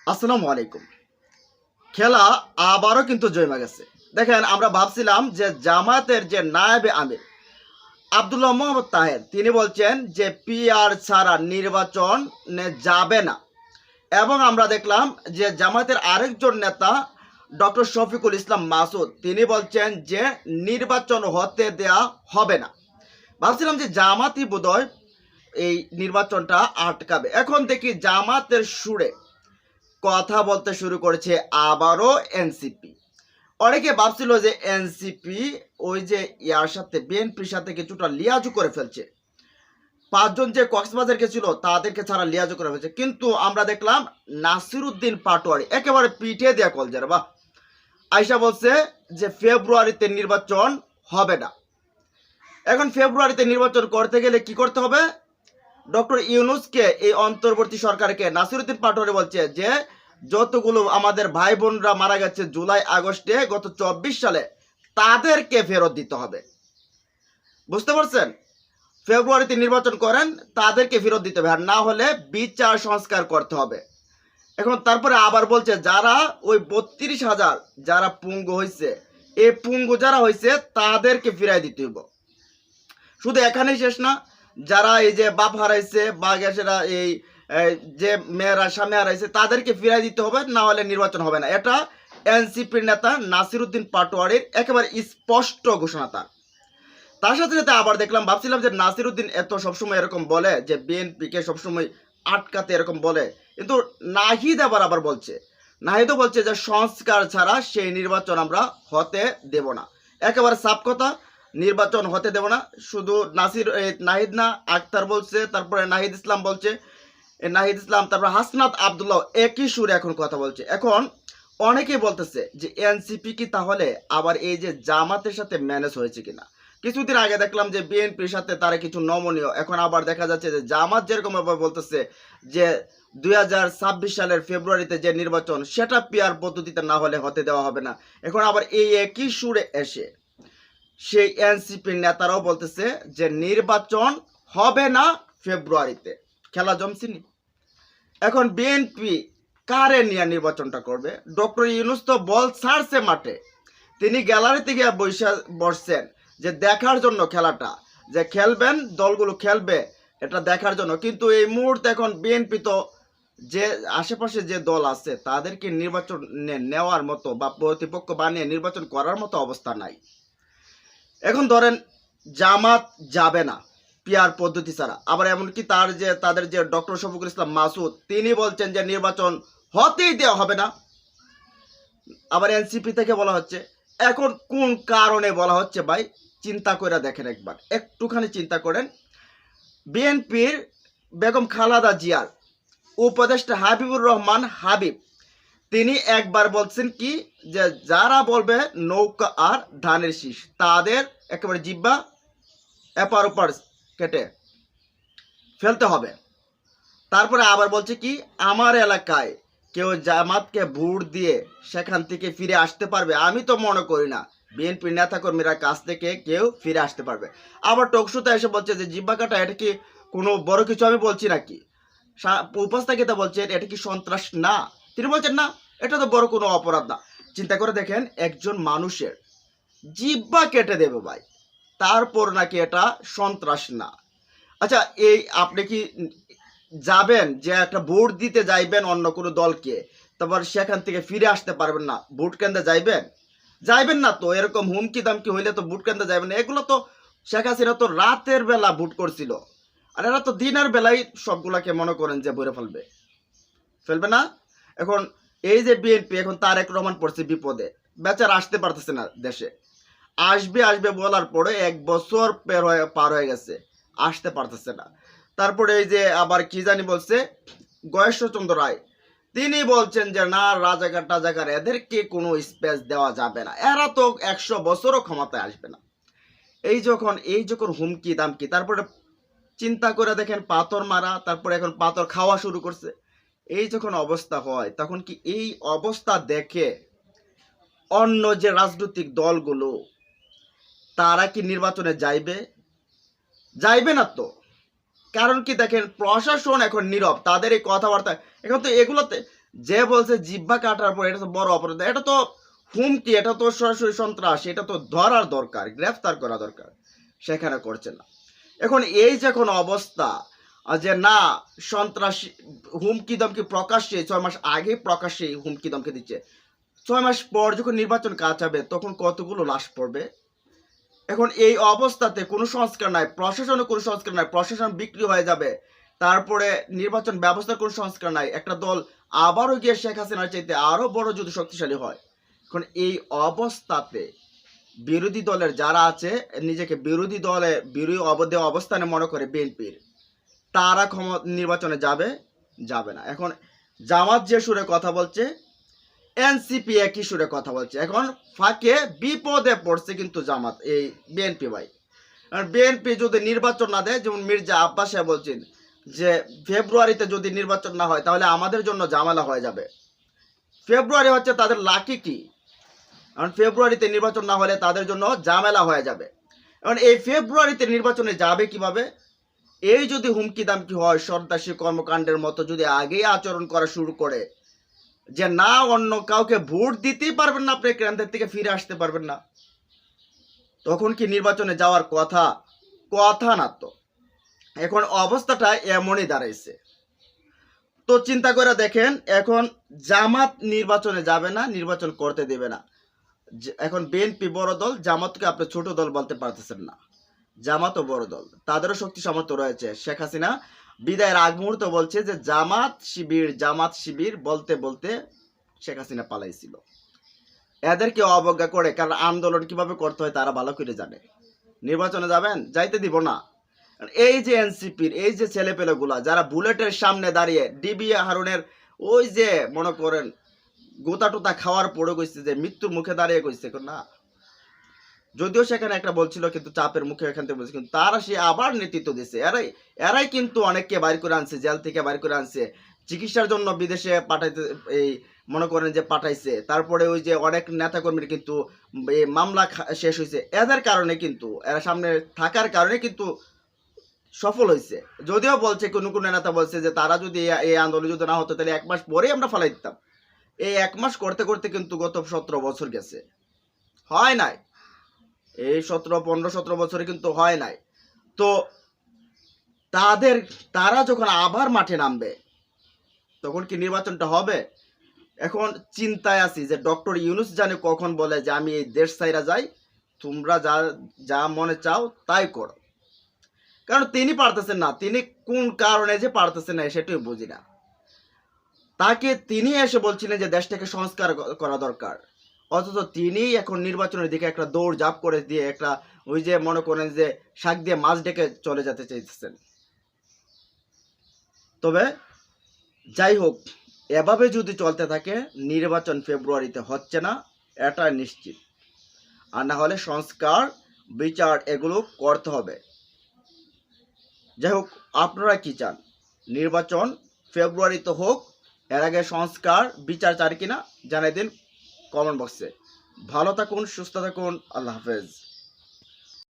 আসসালামু আলাইকুম। খেলা আবারও কিন্তু জমে গেছে। দেখেন আমরা ভাবছিলাম যে জামায়াতের যে নায়েবে আমির আব্দুল্লাহ মোহাম্মদ তাহের তিনি বলছেন যে পিআর ছাড়া নির্বাচনে যাবে না। এবং আমরা দেখলাম যে জামায়াতের আরেকজন নেতা ডক্টর শফিকুল ইসলাম মাসুদ তিনি বলছেন যে নির্বাচন হতে দেয়া হবে না। ভাবছিলাম যে জামাতই বোধহয় এই নির্বাচনটা আটকাবে। এখন দেখি জামাতের সুরে কথা বলতে শুরু করেছে আবারও এনসিপি। অনেকে ভাবছিল যে এনসিপি ওই যে ইয়ার সাথে বিএনপির সাথে কিছুটা লিয়াজু করে ফেলছে, পাঁচজন যে কক্সবাজার গেছিল তাদেরকে ছাড়া লিয়াজু করে ফেলছে, কিন্তু আমরা দেখলাম নাসিরুদ্দিন পাটোয়ারি একেবারে পিঠে দেয়া কলজার বা আয়সা বলছে যে ফেব্রুয়ারিতে নির্বাচন হবে না। এখন ফেব্রুয়ারিতে নির্বাচন করতে গেলে কি করতে হবে? ডক্টর ইউনুসকে এই অন্তর্বর্তী সরকারকে নাসিরুদ্দিন পাটোয়ারি বলছে যে যতগুলো আমাদের ভাই বোনরা মারা গেছে জুলাই আগস্টে গত 24 সালে তাদেরকে ফেরত দিতে হবে। বুঝতে পারছেন? ফেব্রুয়ারিতে নির্বাচন করেন, তাদেরকে ফেরত দিতে হবে, আর না হলে বিচার সংস্কার করতে হবে। এখন তারপরে আবার বলছে যারা ওই 32,000 যারা পুঙ্গু হয়েছে, এই পুঙ্গু যারা হয়েছে তাদেরকে ফিরাই দিতে হবে। শুধু এখানেই শেষ না, যারা এই যে বাপ হারাইছে বা সেটা এই যে মেয়েরা স্বামী হারাইছে তাদেরকে ফিরাই দিতে হবে, না হলে নির্বাচন হবে না। এটা এনসিপির নেতা নাসিরুদ্দিন পাটোয়ারির একেবারে স্পষ্ট ঘোষণা। তার সাথে সাথে আবার দেখলাম, ভাবছিলাম যে নাসিরুদ্দিন এত সবসময় এরকম বলে যে বিএনপিকে সবসময় আটকাতে এরকম বলে, কিন্তু নাহিদ আবার বলছে, নাহিদও বলছে যে সংস্কার ছাড়া সেই নির্বাচন আমরা হতে দেব না। একেবারে সাফ কথা, নির্বাচন হতে দেব না। শুধু নাহিদ না, আক্তার বলছে, তারপরে নাহিদ ইসলাম বলছে, নাহিদ ইসলাম, তারপর হাসনাত আবদুল্লাহ একই সুরে এখন কথা বলছে। এখন অনেকেই বলতেছে যে এনসিপি কি তাহলে আবার এই যে জামাতের সাথে ম্যানেজ হয়েছে কিনা। কিছুদিন আগে দেখলাম যে বিএনপির সাথে তারা কিছু নমনীয়, এখন আবার দেখা যাচ্ছে যে জামাত যেরকম বলতেছে যে 2026 সালের ফেব্রুয়ারিতে যে নির্বাচন সেটা পিআর পদ্ধতিতে না হলে হতে দেওয়া হবে না। এখন আবার এই একই সুরে এসে সেই এনসিপির নেতারাও বলতেছে যে নির্বাচন হবে না ফেব্রুয়ারিতে। খেলা জমছিনি। এখন বিএনপি কারে নিয়ে নির্বাচনটা করবে? ডক্টর ইউনুস তো বল ছাড়ছে মাঠে, তিনি গ্যালারিতে গিয়ে বসছেন যে দেখার জন্য খেলাটা, যে খেলবেন দলগুলো খেলবে এটা দেখার জন্য। কিন্তু এই মুহূর্তে এখন বিএনপি তো যে আশেপাশে যে দল আছে তাদেরকে নির্বাচন নেওয়ার মতো বা প্রতিপক্ষ বানিয়ে নির্বাচন করার মতো অবস্থা নাই। এখন ধরেন জামাত যাবে না পিআর পদ্ধতি ছাড়া, আবার এমনকি তাদের যে ডক্টর শফিকুল ইসলাম মাসুদ তিনি বলছেন যে নির্বাচন হতেই দেওয়া হবে না। আবার এনসিপি থেকে বলা হচ্ছে। এখন কোন কারণে বলা হচ্ছে ভাই চিন্তা করে দেখেন, একবার একটুখানি চিন্তা করেন। বিএনপির বেগম খালেদা জিয়ার উপদেষ্টা হাবিবুর রহমান হাবিব তিনি একবার বলছেন কি যে যারা বলবে নৌকা আর ধানের শীষ তাদের একেবারে জিব্বা এপার ওপার কেটে ফেলতে হবে। তারপরে আবার বলছে কি আমার এলাকায় কেউ জামাতকে ভোট দিয়ে সেখান থেকে ফিরে আসতে পারবে? আমি তো মনে করি না বিএনপি নেতাকর্মীরা কাছ থেকে কেউ ফিরে আসতে পারবে। আবার টকশোতে এসে বলছে যে জিব্বা কাটা এটা কি কোনো বড় কিছু আমি বলছি নাকি? উপস্থাপিত বলছেন এটা কি সন্ত্রাস না? তিনি বলছেন না, এটা তো বড় কোনো অপরাধ না। চিন্তা করে দেখেন, একজন মানুষের জিব্বা কেটে দেবে ভাই, তারপর নাকি এটা সন্ত্রাস না। আচ্ছা, এই আপনি কি যাবেন যে একটা ভোট দিতে যাইবেন অন্য কোনো দলকে, তারপর সেখান থেকে ফিরে আসতে পারবেন না, ভোট কেন্দ্রে যাইবেন না তো? এরকম হুমকি দামকি হইলে তো ভোট কেন্দ্রে যাইবেন না। এগুলো তো শেখ হাসিনা তো রাতের বেলা ভোট করছিল, আর এরা তো দিনের বেলায় সবগুলাকে মনে করেন যে ভরে ফেলবে না। এখন এই যে বিএনপি এখন তারেক রহমান পড়ছে বিপদে, বেচার আসতে পারতেছে না দেশে। আসবে বলার পরে 1 বছর পার হয়ে গেছে, আসতে পারতেছে না। তারপরে এই যে আবার কি জানি বলছে গয়েশ্বরচন্দ্র রায়, তিনি বলছেন যে না রাজাকার এদেরকে কোনো স্পেস দেওয়া যাবে না, এরা তো 100 বছরও ক্ষমতায় আসবে না। এই যখন হুমকি দামকি, তারপরে চিন্তা করে দেখেন পাথর মারা, তারপরে এখন পাথর খাওয়া শুরু করছে। এই যখন অবস্থা হয় তখন কি এই অবস্থা দেখে অন্য যে রাজনৈতিক দলগুলো তারা কি নির্বাচনে যাইবে না তো? কারণ কি দেখেন প্রশাসন এখন নীরব, তাদের এই কথাবার্তা এখন তো এগুলোতে যে বলছে জিহ্বা কাটার পর এটা তো বড় অপরাধ, এটা তো হুমকি, এটা তো সরাসরি সন্ত্রাস, এটা তো ধরার দরকার, গ্রেফতার করা দরকার, সেখানে করছে না। এখন এই যে কোনো অবস্থা যে না সন্ত্রাসী হুমকি দমকি প্রকাশ্যে 6 মাস আগে প্রকাশ্যে হুমকি দমকি দিচ্ছে, 6 মাস পর যখন নির্বাচন কাছাবে তখন কতগুলো লাশ পড়বে। এখন এই অবস্থাতে কোনো সংস্কার নাই, প্রশাসনে কোনো সংস্কার নাই, প্রশাসন বিক্রি হয়ে যাবে, তারপরে নির্বাচন ব্যবস্থার কোনো সংস্কার নাই, একটা দল আবারও গিয়ে শেখ হাসিনার চাইতে আরো বড় যদি শক্তিশালী হয়। এখন এই অবস্থাতে বিরোধী দলের যারা আছে নিজেকে বিরোধী দলে বিরোধী অবস্থানে মনে করে বিএনপির, তারা নির্বাচনে যাবে না। এখন জামাত যে সুরে কথা বলছে, এনসিপি একই সুরে কথা বলছে, এখন ফাঁকে বিপদে পড়ছে কিন্তু জামাত এই বিএনপি ভাই। আর বিএনপি যদি নির্বাচন না দেয়, যেমন মির্জা আব্বাস সাহেব বলছেন যে ফেব্রুয়ারিতে যদি নির্বাচন না হয় তাহলে আমাদের জন্য ঝামেলা হয়ে যাবে। ফেব্রুয়ারি হচ্ছে তাদের লাকি কি, কারণ ফেব্রুয়ারিতে নির্বাচন না হলে তাদের জন্য ঝামেলা হয়ে যাবে। এখন এই ফেব্রুয়ারিতে নির্বাচনে যাবে কিভাবে? এই যদি হুমকি দামকি হয়, সন্ত্রাসী কর্মকাণ্ডের মতো যদি আগেই আচরণ করা শুরু করে যে না অন্য কাউকে ভোট দিতেই পারবেন না, আপনি কেন্দ্রের থেকে ফিরে আসতে পারবেন না, তখন কি নির্বাচনে যাওয়ার কথা না তো। এখন অবস্থাটা এমনই দাঁড়াইছে। তো চিন্তা করে দেখেন, এখন জামাত নির্বাচনে যাবে না, নির্বাচন করতে দেবে না। এখন বিএনপি বড় দল, জামাতকে আপনি ছোট দল বলতে পারতেছেন না, জামাতও বড় দল, তাদেরও শক্তি সামর্থ্য রয়েছে। শেখ হাসিনা বিদায়ের আগ মুহূর্তে বলছে যে জামাত শিবির বলতে বলতে শেখ হাসিনা পালাইছিল। এদেরকে অবজ্ঞা করে, কারণ আন্দোলন কিভাবে করতে হয় তারা ভালো করে জানে। নির্বাচনে যাবেন, যাইতে দিব না। এই যে এনসিপির এই যে ছেলেপেলেগুলা যারা বুলেটের সামনে দাঁড়িয়ে ডিবি হারুনের ওই যে মনে করেন গোতা টোতা খাওয়ার পড়ে গেছে, যে মৃত্যুর মুখে দাঁড়িয়ে গেছে না, যদিও সেখানে একটা বলছিল কিন্তু চাপের মুখে এখান থেকে বলছে, কিন্তু তারা সে আবার নেতৃত্ব দিচ্ছে। এরাই কিন্তু অনেককে বাইর করে আনছে, জেল থেকে বাইর করে আনছে, চিকিৎসার জন্য বিদেশে পাঠাইতে এই মনে করেন যে পাঠাইছে। তারপরে ওই যে অনেক নেতাকর্মীর কিন্তু এই মামলা শেষ হয়েছে, এদের কারণে কিন্তু এরা সামনে থাকার কারণে কিন্তু সফল হয়েছে। যদিও বলছে কোনো কোনো নেতা বলছে যে তারা যদি এই আন্দোলন যদি না হতো তাহলে 1 মাস পরেই আমরা ফালাই দিতাম। এই 1 মাস করতে করতে কিন্তু গত 17 বছর গেছে, হয় নাই। এই 15-17 বছরে কিন্তু হয় নাই। তো তারা যখন আবার মাঠে নামবে তখন কি নির্বাচনটা হবে? এখন চিন্তায় আছি যে ডক্টর ইউনূস জানে কখন বলে যে আমি এই দেশ ছাইরা যাই, তোমরা যা মনে চাও তাই করো। কারণ তিনি পারতেছেন না, তিনি কোন কারণে যে পারতেছেন না সেটাই বুঝি না। তিনি এসে বলছিলেন যে দেশটাকে সংস্কার করা দরকার, অথচ তিনি এখন নির্বাচনের দিকে একটা দৌড় জাপ করে দিয়ে একটা ওই যে মনে করেন যে শাক দিয়ে মাছ ডেকে চলে যেতে চাইতেছেন। তবে যাই হোক, এভাবে যদি চলতে থাকে নির্বাচন ফেব্রুয়ারিতে হচ্ছে না, এটা নিশ্চিত। আর না হলে সংস্কার বিচার এগুলো করতে হবে। যাই হোক, আপনারা কি চান? নির্বাচন ফেব্রুয়ারিতে হোক, এর আগে সংস্কার বিচার চান কিনা জানাই দিন কমেন্ট বক্সে। ভালো থাকুন, সুস্থ থাকুন, আল্লাহ হাফেজ।